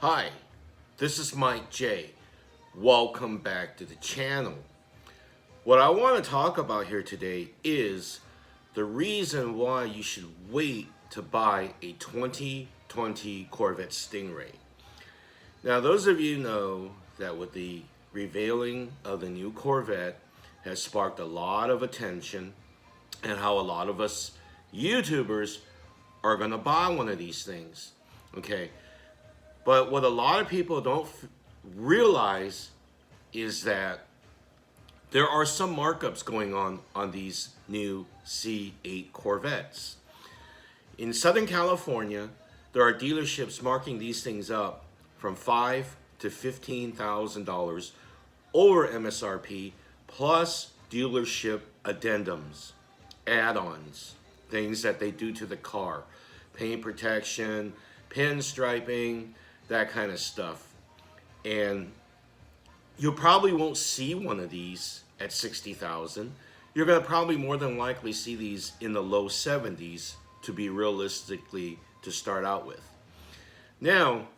Hi, this is Mike J. Welcome back to the channel. What I want to talk about here today is the reason why you should wait to buy a 2020 Corvette Stingray. Now, those of you know that with the revealing of the new Corvette has sparked a lot of attention and how a lot of us YouTubers are going to buy one of these things. Okay. But what a lot of people don't realize is that there are some markups going on these new C8 Corvettes. In Southern California, there are dealerships marking these things up from $5,000 to $15,000 over MSRP, plus dealership addendums, add-ons, things that they do to the car, paint protection, pinstriping, that kind of stuff. And you probably won't see one of these at 60,000. You're going to probably more than likely see these in the low 70s to be realistically to start out with. Now,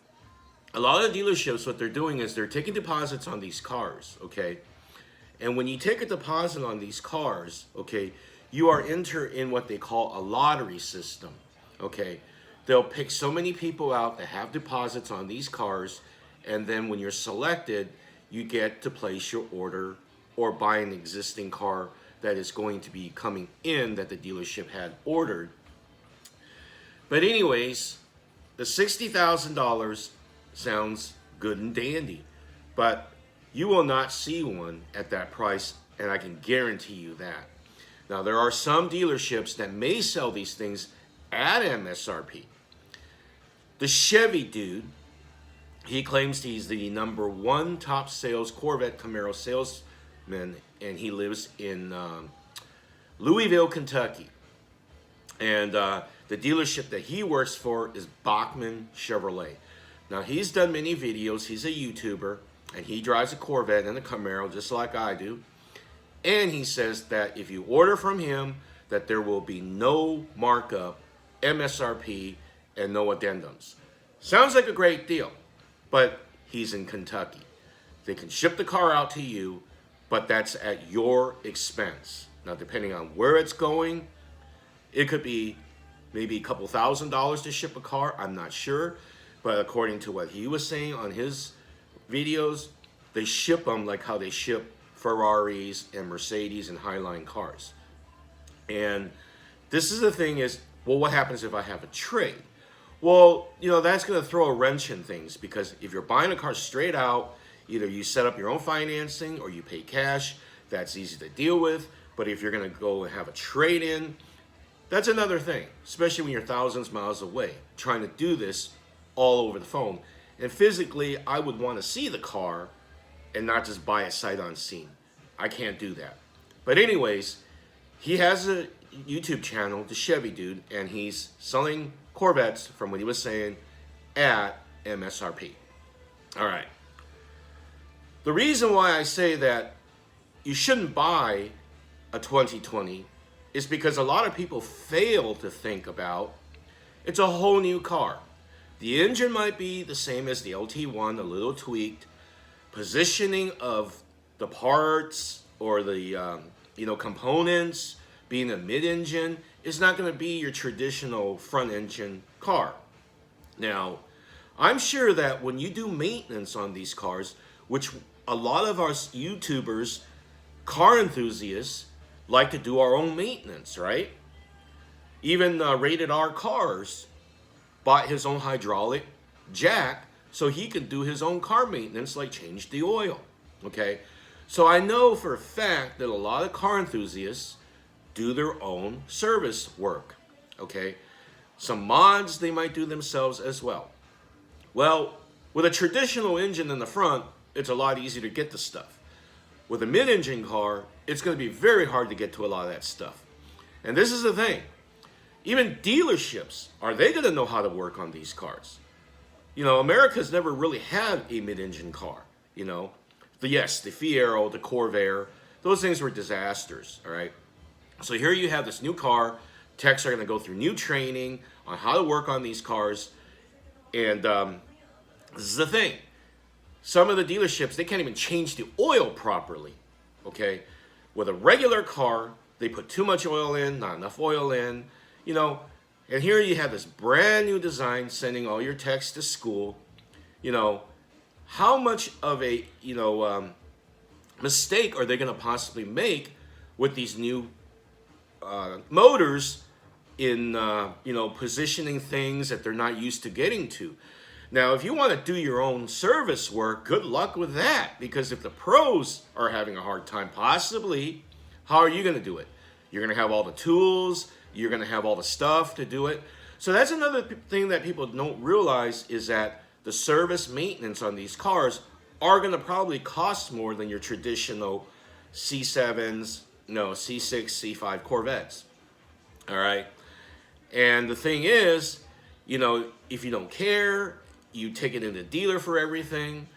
a lot of dealerships, what they're doing is they're taking deposits on these cars, okay? And when you take a deposit on these cars, okay, you are entered in what they call a lottery system, okay? They'll pick so many people out that have deposits on these cars, and then when you're selected, you get to place your order or buy an existing car that is going to be coming in that the dealership had ordered. But anyways, the $60,000 sounds good and dandy, but you will not see one at that price, and I can guarantee you that. Now, there are some dealerships that may sell these things at MSRP. The Chevydude, he claims he's the #1 top sales Corvette Camaro salesman, and he lives in Louisville, Kentucky. And the dealership that he works for is Bachman Chevrolet. Now, he's done many videos. He's a YouTuber, and he drives a Corvette and a Camaro just like I do. And he says that if you order from him, that there will be no markup, MSRP, and no addendums. Sounds like a great deal, but he's in Kentucky. They can ship the car out to you, but that's at your expense. Now, depending on where it's going, it could be maybe a couple $1,000s to ship a car. I'm not sure, but according to what he was saying on his videos, they ship them like how they ship Ferraris and Mercedes and Highline cars. And this is the thing is, well, what happens if I have a trade? Well, you know, that's going to throw a wrench in things, because if you're buying a car straight out, either you set up your own financing or you pay cash, that's easy to deal with. But if you're going to go and have a trade-in, that's another thing, especially when you're thousands of miles away, trying to do this all over the phone. And physically, I would want to see the car and not just buy it sight unseen. I can't do that. But anyways, he has a YouTube channel, the Chevydude, and he's selling Corvettes, from what he was saying, at MSRP. All right. The reason why I say that you shouldn't buy a 2020 is because a lot of people fail to think about it's a whole new car. The engine might be the same as the LT1, a little tweaked. Positioning of the parts or the components, being a mid-engine, is not going to be your traditional front-engine car. Now, I'm sure that when you do maintenance on these cars, which a lot of our YouTubers, car enthusiasts, like to do our own maintenance, right? Even Rated R Cars bought his own hydraulic jack so he could do his own car maintenance, like change the oil, okay? So I know for a fact that a lot of car enthusiasts do their own service work, okay? Some mods they might do themselves as well. Well, with a traditional engine in the front, it's a lot easier to get the stuff. With a mid-engine car, it's going to be very hard to get to a lot of that stuff. And this is the thing. Even dealerships, are they going to know how to work on these cars? You know, America's never really had a mid-engine car, you know. Yes, the Fiero, the Corvair, those things were disasters, all right? So here you have this new car. Techs are going to go through new training on how to work on these cars. And This is the thing. Some of the dealerships, they can't even change the oil properly, okay? With a regular car, they put too much oil in, not enough oil in, you know, and here you have this brand new design sending all your techs to school. You know, how much of a, mistake are they going to possibly make with these new motors in, positioning things that they're not used to getting to? Now, if you want to do your own service work, good luck with that. Because if the pros are having a hard time, possibly, how are you going to do it? You're going to have all the tools. You're going to have all the stuff to do it. So that's another thing that people don't realize, is that the service maintenance on these cars are going to probably cost more than your traditional C7s, C6, C5 Corvettes. All right. And the thing is, if you don't care, you take it in the dealer for everything.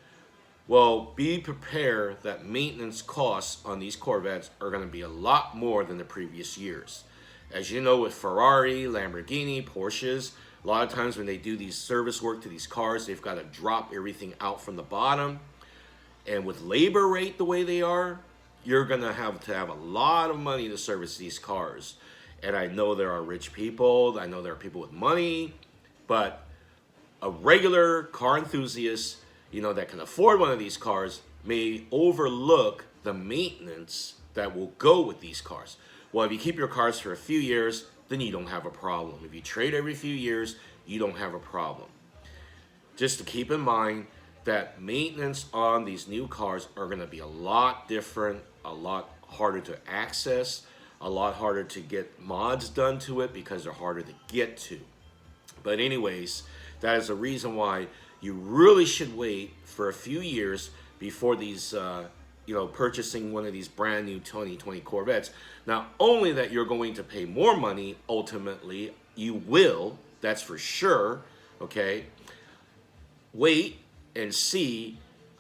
Well, be prepared that maintenance costs on these Corvettes are going to be a lot more than the previous years. As you know, with Ferrari, Lamborghini, Porsches, a lot of times when they do these service work to these cars, they've got to drop everything out from the bottom. And with labor rate the way they are, you're going to have a lot of money to service these cars. And I know there are rich people, I know there are people with money, but a regular car enthusiast, that can afford one of these cars may overlook the maintenance that will go with these cars. Well, if you keep your cars for a few years, then you don't have a problem. If you trade every few years, you don't have a problem. Just to keep in mind that maintenance on these new cars are going to be a lot different, a lot harder to access, a lot harder to get mods done to it because they're harder to get to. But anyways, that is the reason why you really should wait for a few years before these purchasing one of these brand new 2020 Corvettes. Not only that you're going to pay more money, ultimately, you will, that's for sure, okay? Wait and see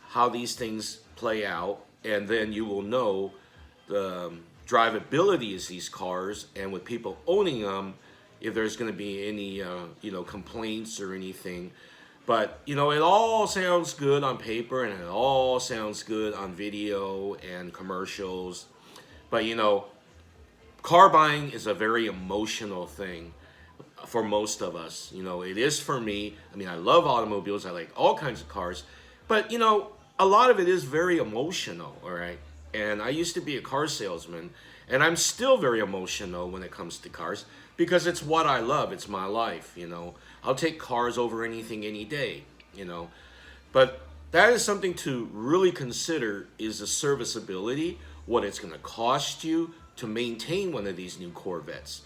how these things play out, and then you will know the drivability of these cars, and with people owning them, if there's going to be any, complaints or anything. But, it all sounds good on paper, and it all sounds good on video and commercials. But, car buying is a very emotional thing for most of us. It is for me. I mean, I love automobiles. I like all kinds of cars. But, a lot of it is very emotional, all right? And I used to be a car salesman, and I'm still very emotional when it comes to cars because it's what I love. It's my life, I'll take cars over anything any day, But that is something to really consider, is the serviceability, what it's going to cost you to maintain one of these new Corvettes.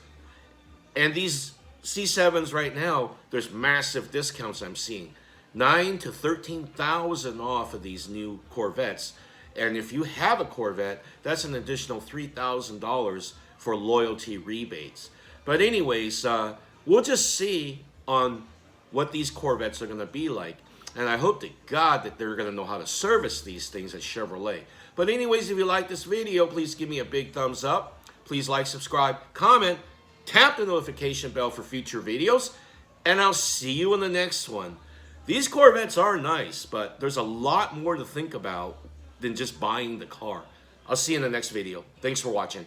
And these C7s right now, there's massive discounts I'm seeing. $9,000 to $13,000 off of these new Corvettes. And if you have a Corvette, that's an additional $3,000 for loyalty rebates. But anyways, we'll just see on what these Corvettes are going to be like. And I hope to God that they're going to know how to service these things at Chevrolet. But anyways, if you like this video, please give me a big thumbs up. Please like, subscribe, comment, tap the notification bell for future videos. And I'll see you in the next one. These Corvettes are nice, but there's a lot more to think about than just buying the car. I'll see you in the next video. Thanks for watching.